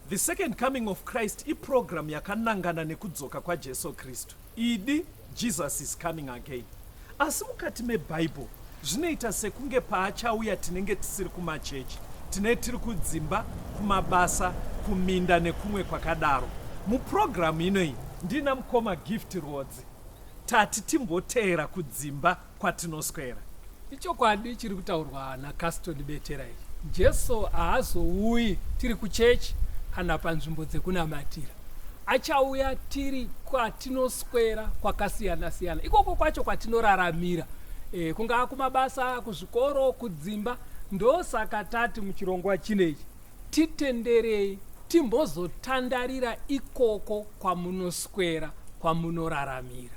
The second coming of Christ iprogram yakanangana nekudzoka kwaJesu Kristu. Idi Jesus is coming again. Asi mukati meBible zvinoita sekunge paachauya tinenge tisiri kumachechi, tinenge tiri kudzimba, kumabasa, kuminda nekumwe kwakadaro. Muprogramu inoyi ndina mukoma Gift Rodzi tati timboteera kudzimba kwatinoswera. Ichokwadi chiri kutaurwa naCaston Betera ichi. Jesu haazouyi tiri kuchechi kana panzvimbo dzekunamatira. Achauya tiri kwatinoswera kwakasiyana-siyana. Ikoko kwacho kwatinoraramira. Kungaa kumabasa, kuzvikoro, kudzimba. Ndosaka tati muchirongwa chinechi titenderei timbozotandarira ikoko kwamunoswera, kwamunoraramira.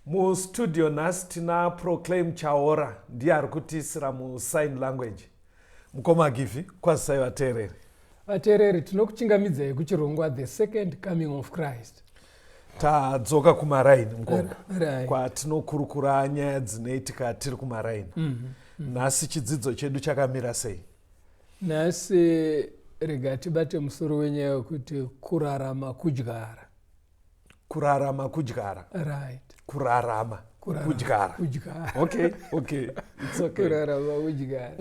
Mustudio nhasi tina Proclaim Chaora ndiye ari kutisira musign language. Mukoma Givi, kwazisai vateereri. Vateereri, tinokuchingamidzai kuchirongwa The Second Coming of Christ. Tadzoka kumaraini mukoma. Right. Kwatinokurukura nyaya dzinoitika tiri kumaraini. Nhasi chidzidzo chedu chakamira sei? Nhasi rega tibate musoro wenyaya yokuti kurarama kudyara. Kurarama kudyara. Right. Kurarama kudyara. Okay. It's okay. Kurarama kudyara.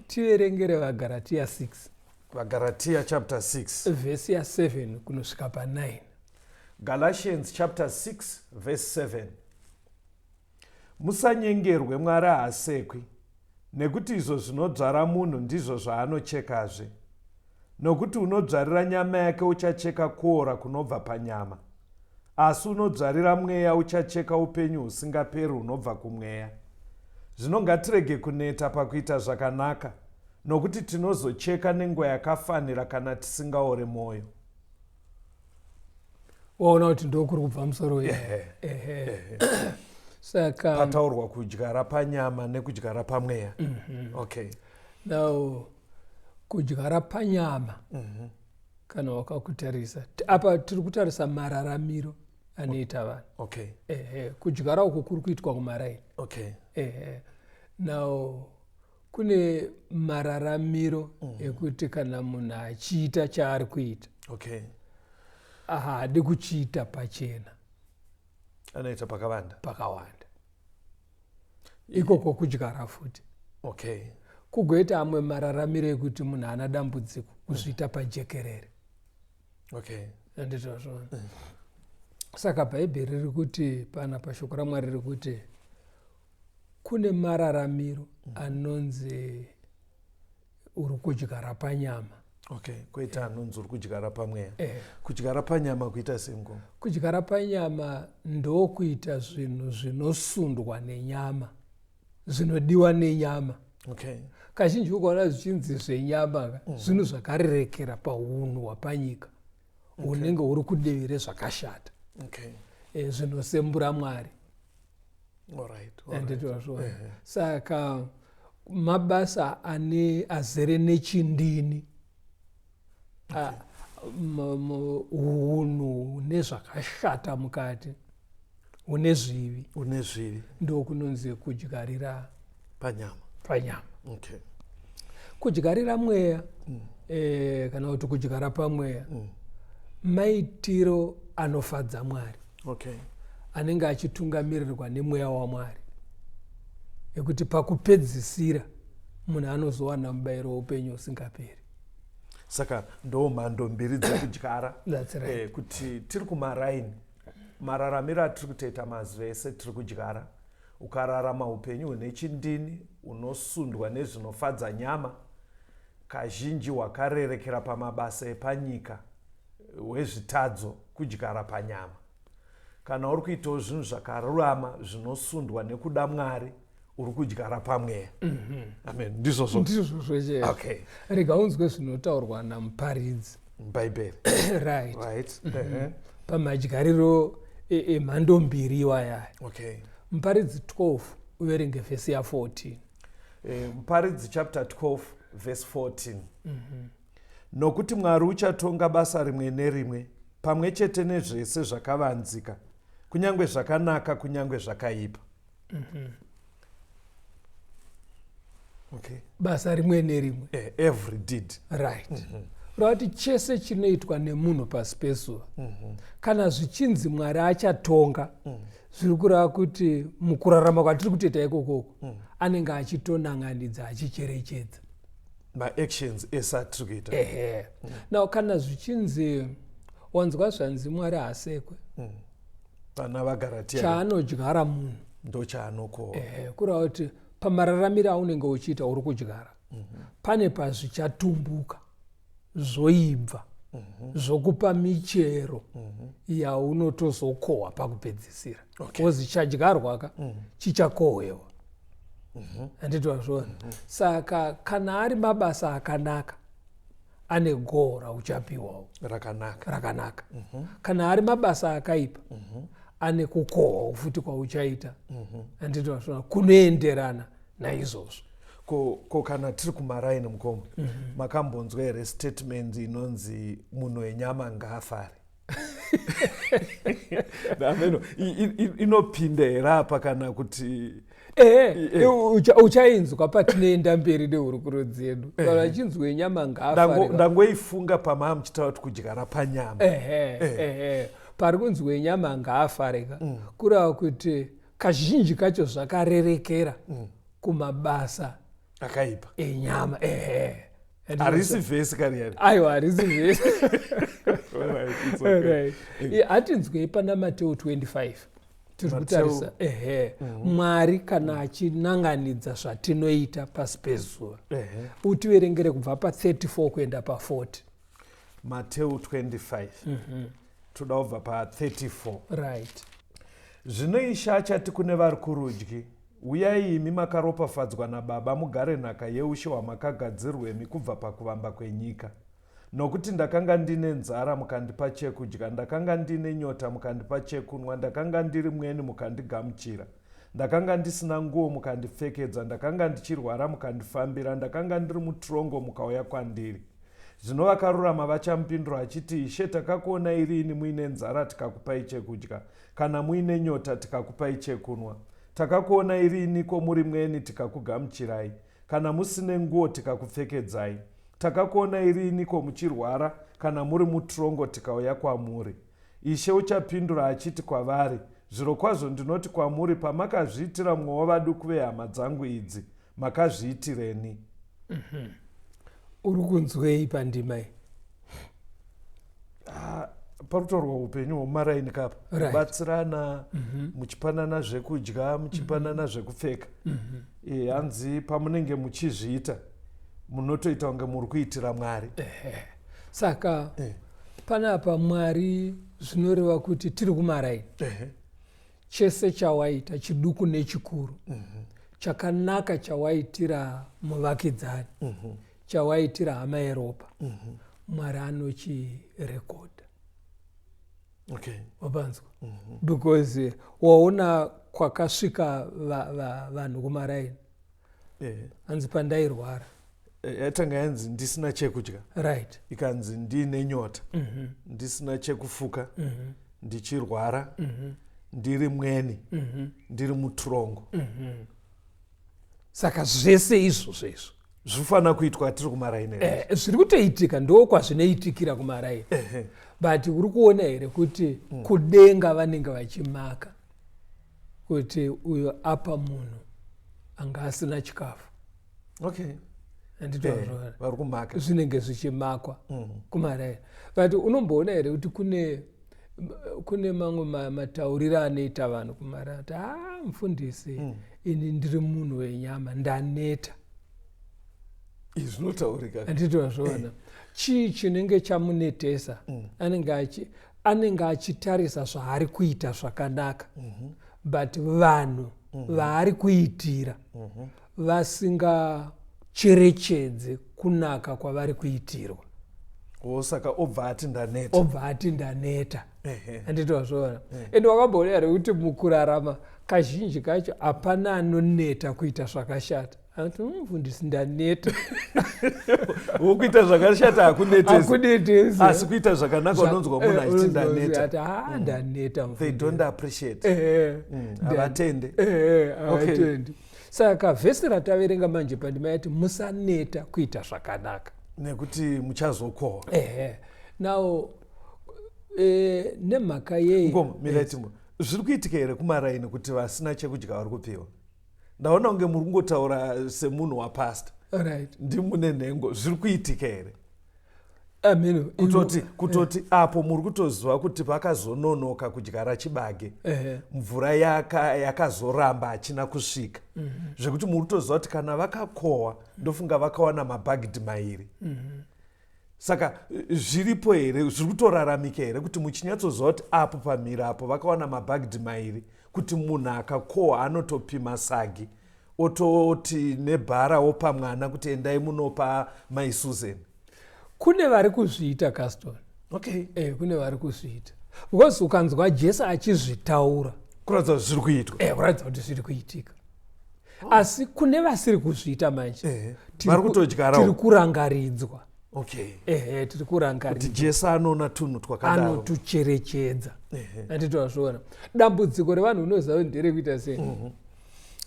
Tiverengere vaGalatia 6. vaGalatia chapter 6. Verse ya 7 kunosvika pa9. Galatians chapter 6 verse 7. Musanyengerwe, Mwari haasekwi, nekuti izvo zvinodzvara munhu ndizvo zvaanochekazve. Nokuti unodzvarira nyama yake uchacheka kuora kunobva panyama, asi unodzvarira mweya uchacheka upenyu husingaperi hunobva kumweya. Zvino ngatirege kuneta pakuita zvakanaka, nokuti tinozocheka nenguva yakafanira kana tisingaore mwoyo. Waona kuti ndokuri kubva musoro saka pataurwa kudyara panyama nekudyara pamweya. Okay. Now kudyara panyama kana wakakutarisa apa tiri kutarisa mararamiro anoita vanhu. Okay. Kudyara uku kuri kuitwa kumaraini. Okay. Now kune mararamiro ekuti kana munhu achiita chaari kuita. Okay. Haadi kuchiita pachena, anoita pakawanda. Ikoko kudyara futi. Okay. Kugoita amwe mararamiro ekuti munhu ana dambudziko kuzviita pajekerere. Okay. Anditozvona. Saka bhaibheri riri kuti pana pashoko raMwari riri kuti kune mararamiro anonzi uri kudyara panyama. Okay. Kuita anonzi uri kudyara pamweya. Kudyara panyama kuita sengo. Kudyara panyama ndokuita zvinhu zvinosundwa nenyama, zvinodiwa nenyama. Okay. Kazhinji ukaona zvichinzi zvenyama zvinhu zvakarerekera paunhu hwapanyika. Unenge uri kudevire zvakashata. Okay. Zvinosembura Mwari. Alright. Saka mabasa azere nechindini, unhu nezvakashata mukati, une zvivi, ndokunonzi kudyarira panyama. Okay. Kudyarira mweya kana kuti kudyara pamweya maitiro anofadza Mwari. Okay. Anenge achitungamirirwa nemweya waMwari, ekuti pakupedzisira munhu anozowana mubayiro woupenyu usingaperi. Saka ndo mhando mbiri dzekudyara. That's right. Kuti tiri kumaraini, mararamiro atiri kutoita mazuva ese tiri kudyara. Ukararama upenyu hune chindini, unosundwa nezvinofadza nyama, kazhinji wakarerekera pamabasa epanyika, wezvitadzo, kudyara panyama. Kana uri kuitawo zvinhu zvakarurama zvinosundwa nekuda Mwari, uri kudyara pamweya. Amen. Ndizvo zvese. Okay. Rega unzwe zvinotaurwa namuparidzi muBhaibheri. Right. Pamadyariro emhando mbiri iwaya. Okay. Muparidzi 12 uverenge vhesi ya14. Muparidzi chapter 12 verse 14. Nokuti Mwari uchatonga basa rimwe nerimwe pamwe chete nezvese zvakavanzika, kunyange zvakanaka kunyange zvakaipa. Okay. basa rimwe nerimwe. Every deed. Right. Kuti chese chinoitwa nemunhu pasi pezuva kana zvichinzi Mwari achatonga zviri kureva kuti mukurarama kwatiri kutoita ikokoko anenge achitonanganidza achicherechedza maactions esatiri kuita. Now kana zvichinzi wanzwa zvanzi Mwari hasekwe vana vaGaratia chaanodyara munhu ndo chaanokohwa. kureva kuti pamararamiro aunenge uchiita uri kudyara pane pazvichatumbuka zvoibva zvokupa michero yaunotozokohwa pakupedzisira. Kozi chadyarwaka chichakohwewa. Handitwazvona. Saka kana ari mabasa akanaka ane goho rauchapiwawo rakanaka. Kana ari mabasa akaipa ane kukohwa futi kwauchaita. Handitwazvona kunoenderana naizvozvo. Ko kana tiri kumaraini mukoma makambonzwa here statement inonzi munhu wenyama ngaafare? Inopinda here apa kana kuti uchainzwa patinoenda mberi nehurukuro dzedu kana vachinzwa wenyama ngaafare. Ndangoifunga pamava muchitaura kuti kudyara panyama. Pari kunzwa wenyama ngaafareka kureva kuti kazhinji kacho zvakarerekera kumabasa akaipa enyama. Harisi vhesi kariyari. Aiwa, harisi vhesi. Hatinzwei pana Mateo 25 tiri kutarisa. Mwari kana achinanganidza zvatinoita pasi pezuva utiverengere kubva pa34 kuenda pa40. Mateo 25 toda kubva pa34. Right. Zvino Ishe achati kune vari kurudyi, uyai imi makaropafadzwa naBaba mugare nhaka yeushe hwamakagadzirirwemi kubva pakuvamba kwenyika. Nokuti ndakanga ndine nzara mukandipa chekudya, ndakanga ndine nyota mukandipa chekunwa, ndakanga ndiri mweni mukandigamuchira, ndakanga ndisina nguo mukandipfekedza, ndakanga ndichirwara mukandifambira, ndakanga ndiri mutorongo mukauya kwandiri. Zvino vakarurama vachamupindura achiti, Ishe, takakuonai rini muine nzara tikakupai chekudya, kana muine nyota tikakupai chekunwa? Takakuonai riniko muri mweni tikakugamuchirai, kana musine nguo tikakupfekedzai? Takakuonai riniko muchirwara, kana muri mutorongo tikauya kwamuri? Ishe uchapindura achiti kwavari, zvirokwazvo ndinoti kwamuri, pamakazviitira mumwe wavaduku vehama dzangu idzi, makazviitireni. Uri kunzwei pandima iyi? Parutorwa upenyu hwomaraini kapa. Kubatsirana, muchipanana zvekudya, muchipanana zvekupfeka. Hanzi pamunenge muchizviita munotoita kunge muri kuitira Mwari. Saka panapa Mwari zvinoreva kuti tiri kumaraini. Chese chawaita chiduku nechikuru, chakanaka chawaitira muvakidzani, chawaitira hama yeropa, Mwari anochirekodha. Wapanzwa? Because waona kwakasvika vanhu kumaraini. Hanzi pandairwara yatanga yanzi ndisina chekudya. Right. Ikanzi ndine nyota, ndisina chekufuka, ndichirwara, ndiri mweni, ndiri mutorongo. Saka zvese izvozvo zvofana kuitwa tiri kumaraini. Zviri kutoitika ndo kwazvinoitikira kumaraini. But uri kuona here kuti kudenga vanenge vachimaka kuti uyo apa munhu anga asina chikafu. Vari kumaka zvinenge zvichimakwa kumaraini. But unomboona here kuti kune mamwe matauriro anoita vanhu kumaraini kuti mufundisi, ini ndiri munhu wenyama ndaneta. Zvinotaurika. Handitozvona. Chii chinenge chamunetesa? Anenge achitarisa zvaari kuita zvakanaka. But vanhu vaari kuitira vasingacherechedze kunaka kwavari kuitirwa. Saka obva ati ndaneta. Handitozvona. Ende wakamboona here kuti mukurarama kazhinji kacho hapana anoneta kuita zvakashata. Mufundisi ndaneta. Ukuita zvakashata hakunetesi. Asi kuita zvakanaka unonzwa munhu achiti ndaneta. Ndaneta. They don't appreciate. Havatende. Havatendi. saka vhesi rataverenga manje pandima yati musaneta kuita zvakanaka nekuti muchazokohwa. Now nemhaka yei Miraitimo, zviri kuitika here kumaraini kuti vasina chekudya vari kupiwa? Ndaona kunge muri kungotaura semunhu wapasta. Ndimune nhengo, zviri kuitika here? Kutoti apo muri kutoziva kuti pakazononoka kudyara chibage, mvura yakazoramba hachina kusvika, zvekuti muri kutoziva kuti kana vakakohwa ndofunga vakawana mabhagidhi mairi. Saka zviripo here, zviri kutoraramika here kuti muchinyatsoziva kuti apo pamhiri apo vakawana mabhagidhi mairi, kuti munhu akakohwa anotopima sagi ototi nebhara pamwana kuti endai munopa maisuzeni. Kune vari kuzviita Caston. Kune vari kuzviita because ukanzwa Jesu achizvitaura kuratidza kuti zviri kuitwa, kuratidza kuti zviri kuitika. Asi kune vasiri kuzviita manje vari kutodyarawo, tiri kurangaridzwa. Tiri kurangaridzwa kuti Jesu anoona tunhu twakadaro, anotucherechedza. Anditozviona dambudziko revanhu unoziva nderekuita sei.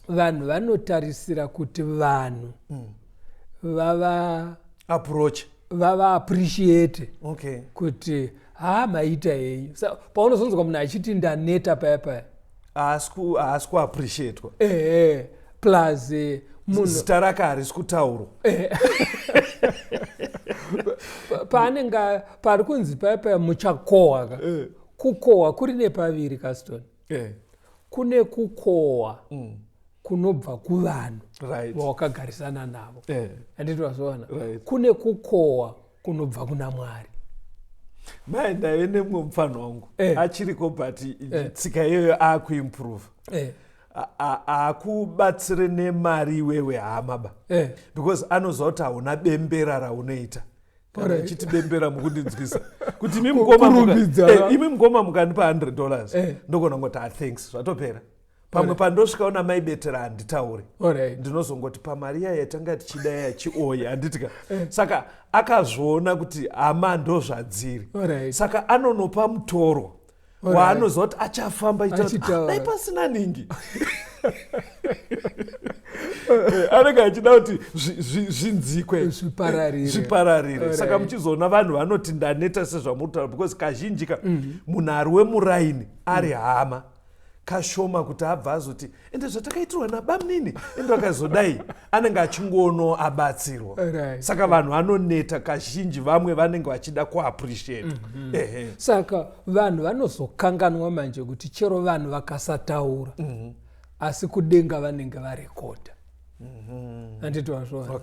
Vanhu vanotarisira kuti vanhu vava appreciate kuti maita henyu. Paunozonzwa munhu achiti ndaneta paya haasi kuappreciatwa, plus munhu zita rake harisi kutaurwa. paanenge pari kunzi paya muchakohwa. Kukohwa kuri nepaviri Caston. Kune kukohwa kunobva kuvanhu vawakagarisana navo, anditozviona. Kune kukohwa kunobva kuna Mwari. Mai ndaive nemumwe mufano wangu achiriko, but tsika iyoyo aakuimprove. Akubatsire nemari iwewe haamaba, because anoziva kuti hauna bembera raunoita. Kana ichiti bembera mukundinzwisa kuti imi mugoma mukandipa $100 ndogona ngoti thanks, zvatopera. Pamwe pandosvikaona maibetera handitauri, ndinozongoti pamari iya yatanga tichida yachioya handitika. Saka akazviona kuti hama ndozvadziri, saka anonopa mutoro waanoziva kuti achafamba dai pasina ningi. Anenge achida kuti zvinzikwe, zvipararire. Saka muchizoona vanhu vanoti ndaneta sezvamuritaura, because kazhinjika munhu ari wemuraini ari hama kashoma kuti abva azoti ende zvatakaitirwa nabamnini ende vakazodai, anenge achingono abatsirwa. Saka vanhu vanoneta kazhinji, vamwe vanenge vachida kuappreciate. Saka vanhu vanozokanganwa manje kuti chero vanhu vakasataura asi kudenga vanenge varekodha. Anditozviona.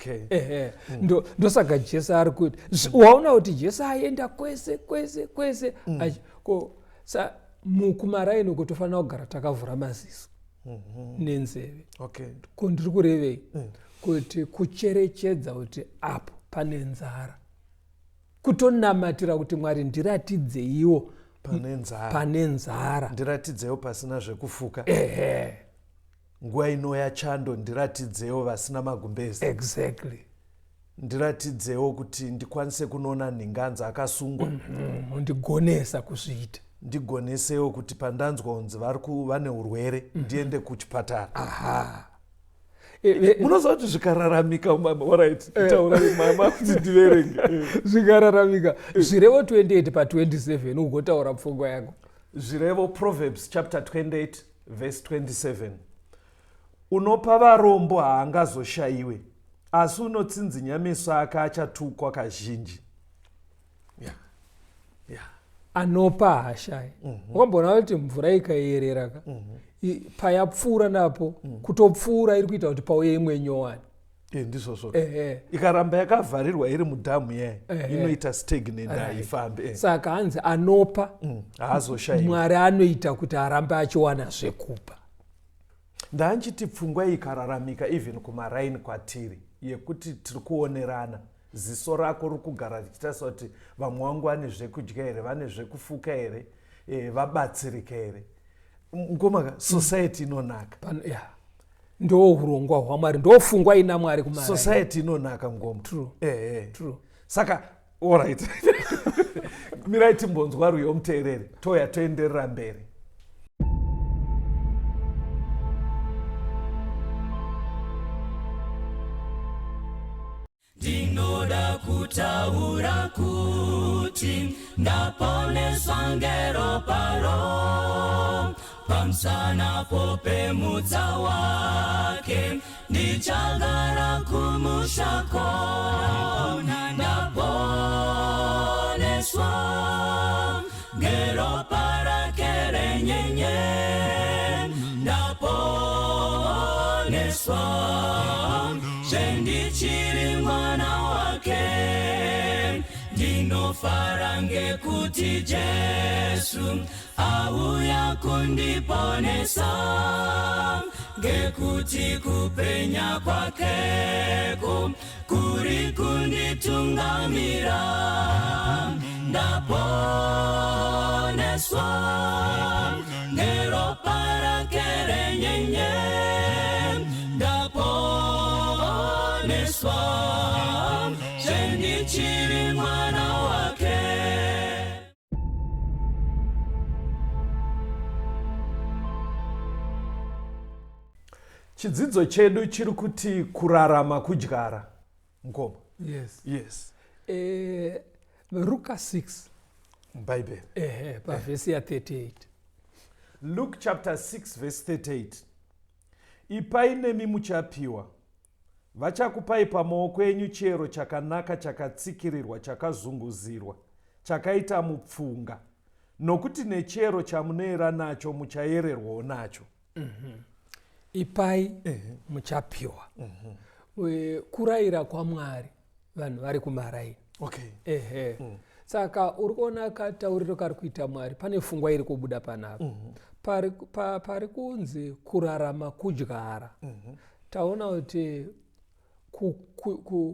Ndosaka Jesu ari kuti waona kuti Jesu aenda kwese mukumaraini kutofanira kugara takavhura maziso nenzeve. Ndiri kurevei kuti kucherechedza kuti apo pane nzara, kutonamatira kuti Mwari ndiratidzeiwo pane nzara, ndiratidzewo pasina zvekufuka. Nguva inouya chando, ndiratidzewo vasina magumbezi. Ndiratidzewo kuti ndikwanise kunoona nhinganza akasungwa, ndigonesa kuzviita. Ndigonesewo kuti pandanzwa unzi vane urwere ndiende kuchipatara. Munoziva kuti zvikararamika, taurai mama kuti ndiverenge. Zvikararamika zvirevo 28 pa27 ugotaura pfungwa yako. Zvirevo Proverbs chapter 28 verse 27. Unopa varombo haangazoshayiwe, asi unotsinzinya meso ake achatukwa kazhinji. Anopa haashayi. Wakambona kuti mvura ikayerera payapfuura napo kutopfuura iri kuita kuti pauye imwe nyowani. Ndizvozvo. Ikaramba yakavharirwa iri mudhamu yayo inoita stagnant, haifambi. Saka hanzi anopa haazoshayiwa. Mwari anoita kuti arambe achiwana zvekupa. Ndanchiti pfungwa ikararamika even kumaraini kwatiri, yekuti tiri kuonerana, ziso rako riri kugara richitarisa kuti vamwe vangu vane zvekudya here, vane zvekufuka here, vabatsirika here. Ngomaka society inonaka. Ndo urongwa hwaMwari, ndo pfungwa ina Mwari kumaraini. Society inonaka ngoma. True. Saka alright. Mirai timbonzwa rwiyo muteereri, toya toenderera mberi. ndakutaura kuti ndaponeswa ngeroparo pamsanapo pemudza wake ndichagara kumushako ndaponeswa ngeropa rake renyenye ndaponeswa zvendichiri mwana wake ndinofara ngekuti Jesu auya kundiponesa ngekuti kupenya kwakeko kuri kunditungamira ndaponeswa ngeropa rake renyenye ndaponeswa zvendichiri mwana wake. Chidzidzo chedu chiri kuti kurarama kudyara. Ngoma. Yes. Luka 6 Bible. pavhesi ya 38. Luke chapter 6 verse 38. Ipai nemi muchapiwa. Vachakupai pamaoko enyu chero chakanaka chakatsikirirwa chakazunguzirwa chakaita mupfunga nokuti nechero chamunoera nacho muchaererwawo nacho. Ipai muchapiwa. Kurayira kwaMwari vanhu vari kumaraini. Okay. Saka uri kuona katauriro kari kuita Mwari pane pfungwa iri kubuda panapa. Pari kunzi kurarama kudyara. Taona kuti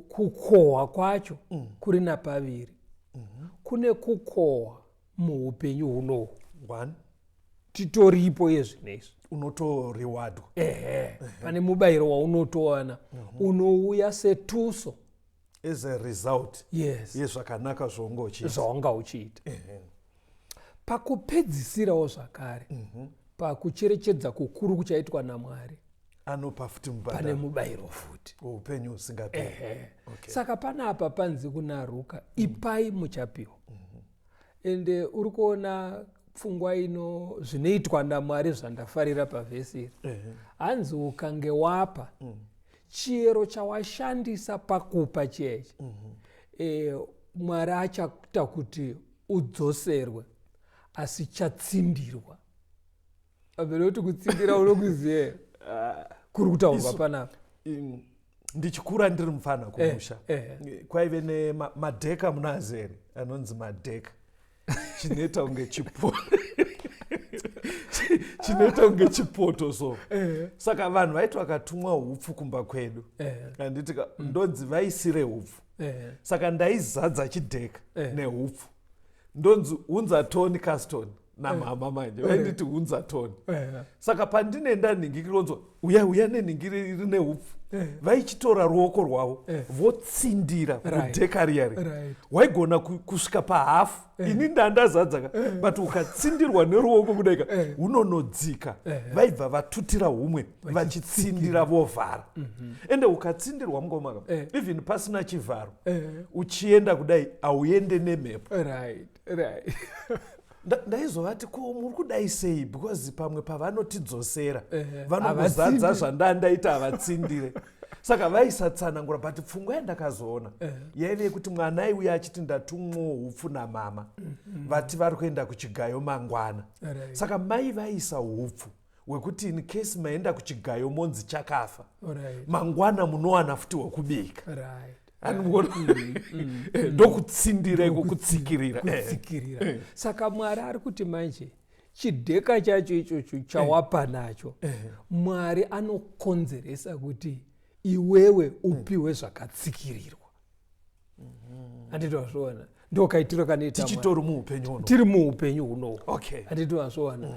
kukohwa kwacho kuri napaviri. Kune kukohwa muupenyu hunohu. One. Titoripo yezvinezvi. Unotoriwadwa. Pane mubayiro waunotowana unouya setuso. As a result. Yes. Yezvakanaka zvaunga uchiita. Pakupedzisirawo zvakare. Pakucherechedza kukuru kuchaitwa naMwari. Anopa futi mubada. Pane mubayiro futi. Upenyu usingaperi. Saka panapa panzi kuna Ruka ipai muchapiwa. Ende uri kuona pfungwa ino zvinoitwa naMwari zvandafarira pavhesi iri. Hanzi ukange wapa chiyero chawashandisa pakupa chechi. Mwari achakuita kuti udzoserwe asi chatsindirwa. Aberoti kutsindira unokuziye. Kuri kutaurwa panapa. Ndichikura ndiri mufana kumusha. Kwaive nemadheka munazere anonzi madheka. Chinoita unge chipo. Chinoita unge chipoto so. Saka vanhu vaiti vakatumwa hupfu kumba kwedu. Anditi ndonzi vaisire hupfu. Saka ndaizadza chidheka nehupfu. Ndonzi unza Tony Caston namama manje. Vainditi unza Tony. Saka pandinenda ningikironzwa uya neningiri rine hupfu. Vaichitora ruoko rwavo votsindira mudheka riyari. Waigona kusvika pahafu. Ini ndandazadzaka but ukatsindirwa neruoko kudaika unonodzika. Vaibva vatutira humwe vachitsindira vovhara. Ende ukatsindirwa mungoma even pasina chivharo uchienda kudai auende nemhepo. Ndaizovati ko muri kudai sei because pamwe pavanotidzosera vanongozadza zvandandaita havatsindire. Saka vaisatsanangura but pfungwa yandakazoona yaive kuti mwana aiuya achiti ndatumwawo hupfu namama vati vari kuenda kuchigayo mangwana. Saka mai vaisa hupfu wekuti in case maenda kuchigayo monzi chakafa mangwana munowana futi wekubika. Ndokutsindira kutsikirira. Saka Mwari ari kuti manje chidheka chacho ichocho chawapa nacho Mwari anokonzeresa kuti iwewe upiwe zvakatsikirirwa. Handiti wazviona ndokaitiro kanoita tichitori muupenyu huno. Tiri muupenyu huno. Handiti wazviona.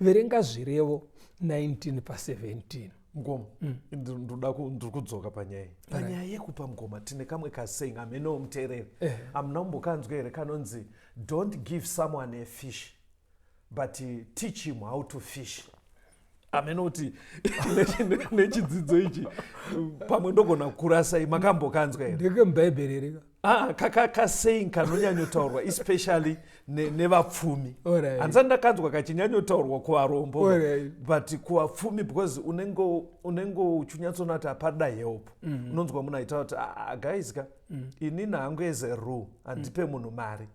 Verenga Zvirevo 19:17. Ngoma. Ndiri kudzoka panyaya. Panyaya yekupa ngoma tine kamwe kasaying ameno muteereri. Amuna mumbokanzwa here kanonzi don't give someone a fish but teach him how to fish. amenoti nechidzidzo ichi pamwe ndogona kukura sei makambokanzwa here ndeke mubhaibheri reka kasaying kanonyanyotaurwa especially nevapfumi Alright. handisati ndakanzwa kachinyanyotaurwa kuvarombo Alright. but kuvapfumi because unenge uchinyatsonati hapada help unonzwa munhu aita kuti guys ka inini hangu as a rule handipe munhu mari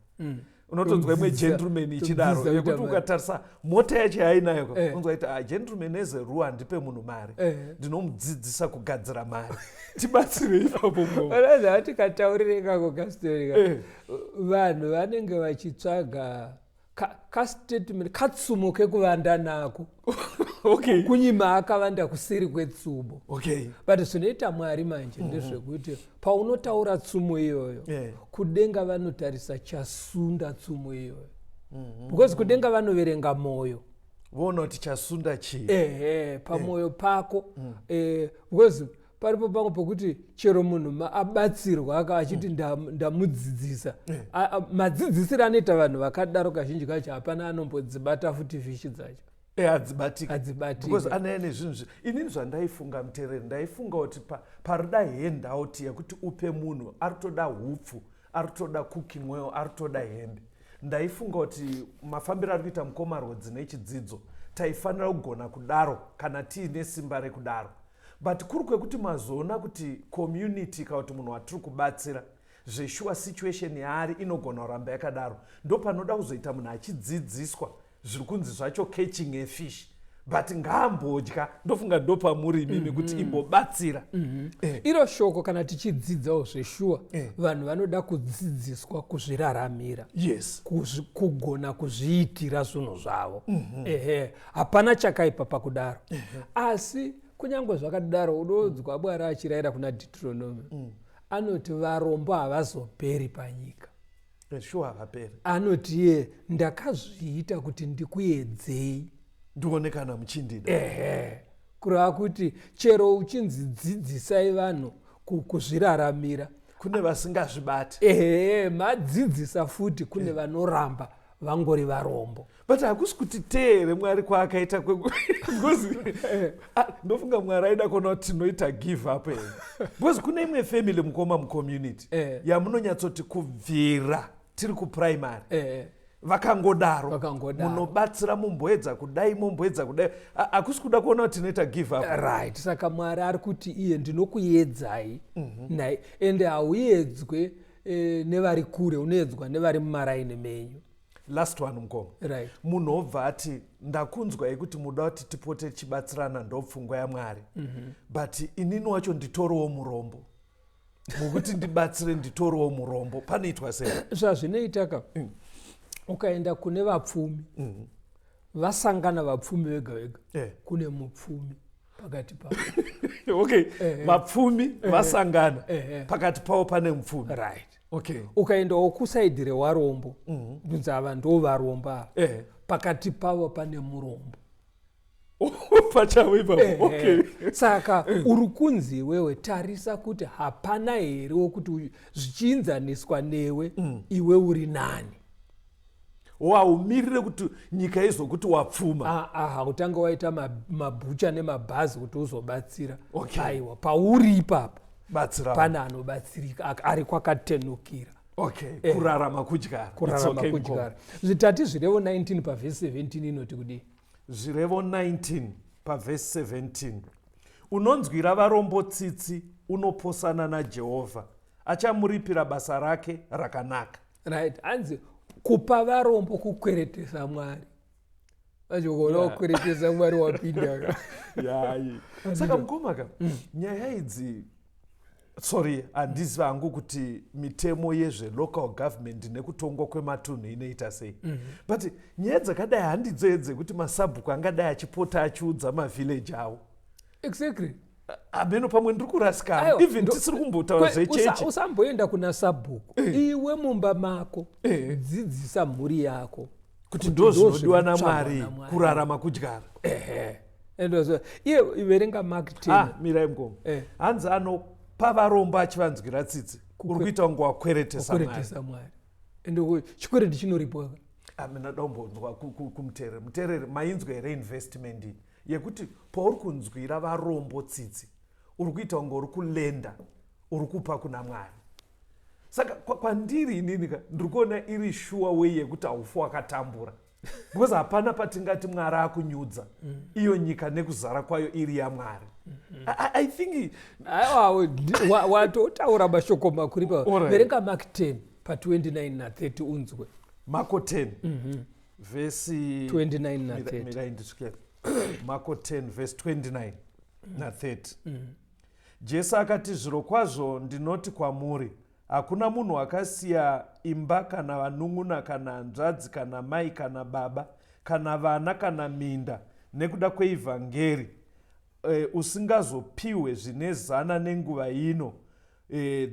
unotonzwa imwe gentleman ichidaro yekuti ukatarisa mota yacho yainayo unonzwa iti gentleman as a rule handipe munhu mari ndinomudzidzisa kugadzira mari tibatsirei ipapo unoza tikataurire kako kastorika vanhu vanenge vachitsvaga kastatement katsumo kekuvanda nako okay kunyima akavanda kuseri kwetsumo okay but zvinoita Mwari manje ndezvekuti paunotaura tsumo iyoyo kudenga vanotarisa chasunda tsumo iyoyo because kudenga vanoverenga mwoyo voona kuti chasunda chii pamwoyo pako because paripo pangu pokuti chero munhu abatsirwa achiti ndamudzidzisa madzidzisiro anoita vanhu vakadaro kazhinji kacho hapana anombodzibata futi fishi dzacho hadzibatiki because anaya nezvinhu inini zvandaifunga mutereri ndaifunga kuti parida handout yekuti upe munhu ari toda hupfu ari toda cooking oil ari toda hembe ndaifunga kuti mafambiro ari kuita mukomarodzi nechidzidzo taifanira kugona kudaro kana tiine simba rekudaro but kuri kwekuti mazoona kuti community kana kuti munhu watiri kubatsira zveshuwa situation yaari inogona kuramba yakadaro ndopanoda kuzoita munhu achidzidziswa zviri kunzi zvacho catching a fish but ngaambodya ndofunga ndopamuri imimi kuti imbobatsira iro shoko kana tichidzidzawo zveshuwa vanhu vanoda kudzidziswa kuzviraramira yes kugona kuzviitira zvinhu zvavo hapana chakaipa pakudaro asi kunyange zvakadaro unodzwa Mwari achirayira kuna Deuteronomy anoti varombo havazoperi panyika sure havaperi anoti ndakazviita kuti ndikuedzei ndionekana muchindida kureva kuti chero uchinzi dzidzisai vanhu kuzviraramira kune vasingazvibati madzidzisa futi kune vanoramba vangori varombo but hakusi kuti teere Mwari kwaakaita ndofunga Mwari aida kuona kuti tinoita give up because kune imwe family mukoma mucommunity yamunonyatsoti kubvira tiri kuprimary vakangodaro munobatsira mumboedza kudai hakusi kuda kuona kuti tinoita give up right saka Mwari ari kuti iye ndinokuedzai naye ende hauedzwe nevari kure unoedzwa nevari mumaraini menyu last one mukoma right munhu obva ati ndakunzwai kuti muda kuti tipote tichibatsirana ndopfungwa yaMwari but inini wacho nditoriwo murombo mukuti ndibatsire nditoriwo murombo panoitwa sei zvazvinoitaka ukaenda kune vapfumi vasangana vapfumi vega vega kune mupfumi pakati pavo okay vapfumi vasangana pakati pavo pane mupfumi right okay ukaendawo kusaidhi rewarombo ndunzi ava ndo varombo ava pakati pavo pane murombo pachavo ipapo okay saka uri kunzi wewe tarisa kuti hapana here wokuti zvichiinzaniswa newe iwe uri nani waumirire kuti nyika izokuti wapfuma hautanga waita mabhucha nemabhazi kuti uzobatsira aiwa pauri ipapo pane anobatsirika ari kwakatenukira kurarama kudyara zvitati zvirevo 19 pavhesi 17 inoti kudii zvirevo 19 pavhesi 17 unonzwira varombo tsitsi unoposana naJehovha achamuripira basa rake rakanaka right hanzi kupa varombo kukweretesa Mwari vachokuona kukweretesa Mwari wapinda saka mukomaka nyaya idzi sorry handiziva hangu kuti mitemo yezvelocal government nekutongwa kwematunhu inoita sei but nyaya dzakadai handidzo edze kuti masabhuku angadai achipota achiudza mavhileji avo exactly ameno pamwe ndiri kurasikana even tisiri kumbotaura zvechechi usamboenda kuna sabhuku iwe mumba mako dzidzisa mhuri yako kuti ndo zvinodiwa naMwari kurarama kudyara iye iverenga Mark 10 mirai mukoma hanzi anopa varombo achivanzwira tsitsi uri kuita kunge wakweretesa Mwari ende chikwereti chinoripwa amina daumbonzwa kumutereri mainzwa here investment yekuti pauri kunzwira varombo tsitsi uri kuita kunge uri kulenda uri kupa kuna Mwari. Saka kwandiri inini ndiri kuona iri sure way yekuti haufu wakatambura because hapana patingati Mwari akunyudza iyo nyika nekuzara kwayo iri yaMwari. I think watotaura mashoko makuru verenga Mark 10 pa29 na 30 unzwe Marko 10 vesi 29 na 30 Marko 10 verse 29 na 30. Jesu akati, zvirokwazvo ndinoti kwamuri, hakuna munhu akasiya imba kana vanun'una kana hanzvadzi kana mai kana baba kana vana kana minda nekuda kweivhangeri usingazopiwe zvine 100 nenguva ino,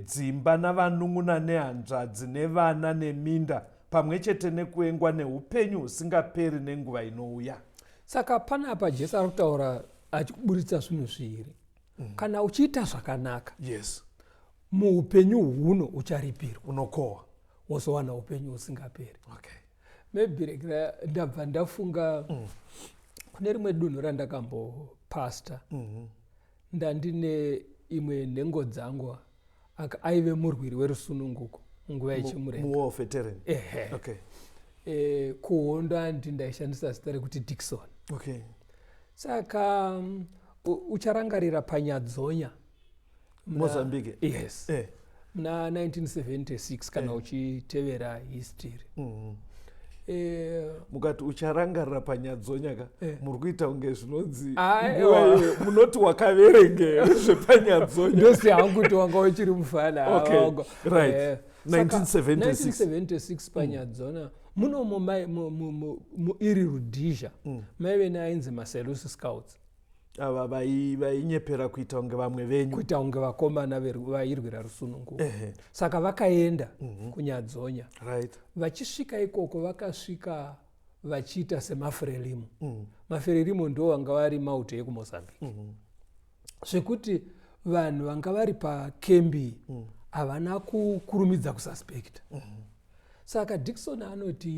dzimba navanun'una nehanzvadzi nevana neminda pamwe chete nekuengwa neupenyu husingaperi nenguva inouya. Saka panapa Jesu ari kutaura achikuburitsa zvinhu zviviri. Kana uchiita zvakanaka, yes, muupenyu huno ucharipirwa, unokohwa, wozowana upenyu husingaperi. Okay. Maybe ndabva ndafunga kune rimwe dunhu randakambopasta, ndandine imwe nhengo dzangu aive murwiri werusununguko nguva yechimurenga. War veteran. Okay. Kuhondo ndaishandisa zita rekuti Dickson. Okay. Saka ucharangarira panyadzonya Mozambique. Yes. Na 1976 kana uchitevera history. Mukati ucharangarira panyadzonya ka muri kuita unge zvinonzi munoti wakaverengera zvepanyadzonya. Ndosi hangu kuti wanga uchiri mufana. Okay. Right. 1976 panyadzona munomo iri Rhodesia maive nainzi maSeleucid Scouts. Ava vainyepera kuita unge vamwe venyu, kuita unge vakomana vairwira rusununguko. Saka vakaenda kunyadzonya. Right. Vachisvika ikoko vakasvika vachiita semafrelimo. Mafrelimo ndo vanga vari mauto ekuMozambique. Zvekuti vanhu vanga vari pakembi havana kukurumidza kususpecta. Saka Dickson anoti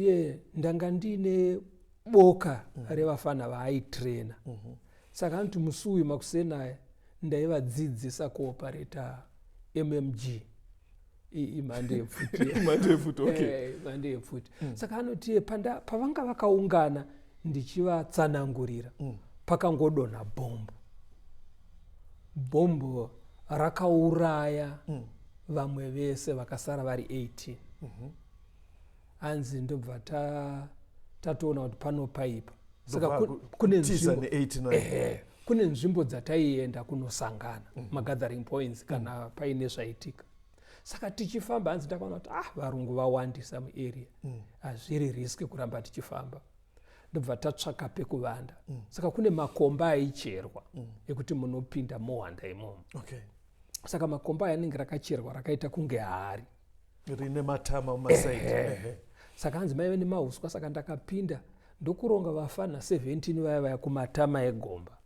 iye ndanga ndine boka revafana vaaitrena. Saka anoti musi uyu makusena ndaivadzidzisa kuopareta MMG, imhando yepfuti. Imhando yepfuti. Saka anoti pavanga vakaungana ndichivatsanangurira pakangodonha bhombo rakauraya vamwe vese vakasara vari 18. Hanzi ndobva tatoona kuti panopaipa. Saka kune nzvimbo dzataienda kunosangana, magathering points kana paine zvaitika. Saka tichifamba hanzi takaona kuti varungu vawandisa muarea, hazviri risk kuramba tichifamba. Ndobva tatsvaka pekuvanda. Saka kune makomba aicherwa ekuti munopinda mohanda imomo. Okay. Saka makomba yanenge rakacherwa rakaita kunge hari rine matama mumasaidi. Saka hanzi maive nemahuswa. Saka ndakapinda ndokuronga vafana 17 vaya kumatama egomba.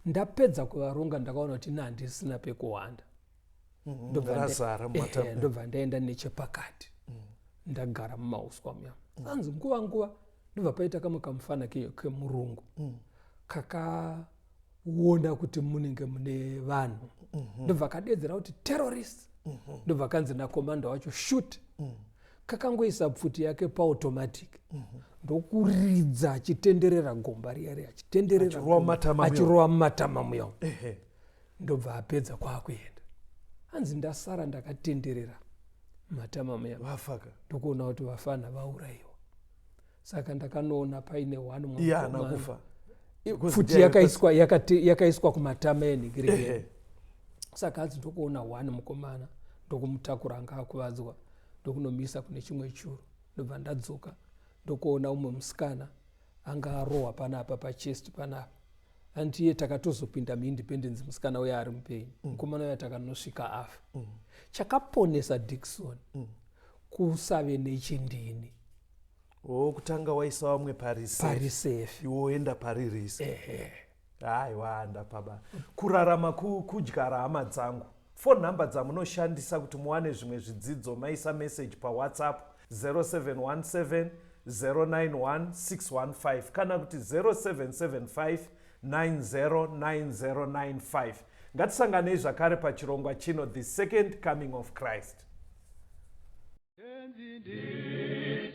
Ndapedza kuvaronga ndakaona kuti handisina pekuwanda. Ndobva ndaenda nechepakati ndagara mumahuswa muya. Hanzi nguva ndobva paita kamwe kamufana kemurungu kakaona kuti munenge mune vanhu. Ndobva kadedzera kuti terrorist. Ndobva kanzi nakomanda wacho shoot. Kakangoisa pfuti yake paautomatic. Ndokuridza achitenderera gomba riya achirova mumatama muya. Ndobva apedza kwakuenda. Hanzi ndasara ndakatenderera matama muya. Vafaka. Ndokuona kuti vafana vaurayiwa. Saka ndakanoona paine one mwanakufa. Pfuti yakaiswa kumatama enhigirigeni. Saka hanzi ndokuona one mukomana ndokumutakura anga akuvadzwa ndokunomisa kune chimwe churu. Ndobva ndadzoka ndokuona umwe musikana anga arohwa panapa pachest panapa. Antiye takatozopinda muindependence musikana uya ari mupenyu. Mukomana uya takanosvika afa. Chakaponesa Dickson kusave nechindini. Kutanga waisa vamwe parisafe iwe woenda paririsi. Wanda paba. Kurarama kudyara hama dzangu. Phone number dzamunoshandisa kuti muwane zvimwe zvidzidzo maisa message paWhatsApp 0717 091 kana kuti 0775 909095. Ngatisanganei zvakare pachirongwa chino, the second coming of Christ.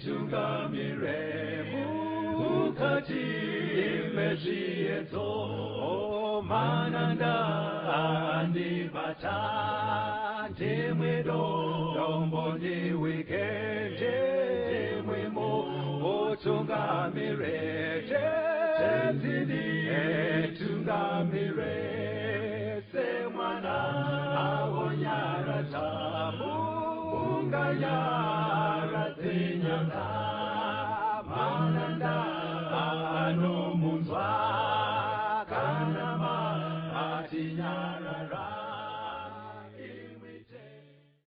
Tungamire mukati mezviedzo mananda andibata ndimwedo domboni wikende mwimo otungamire tenzini tungamire se mwana awonyara tabu unganya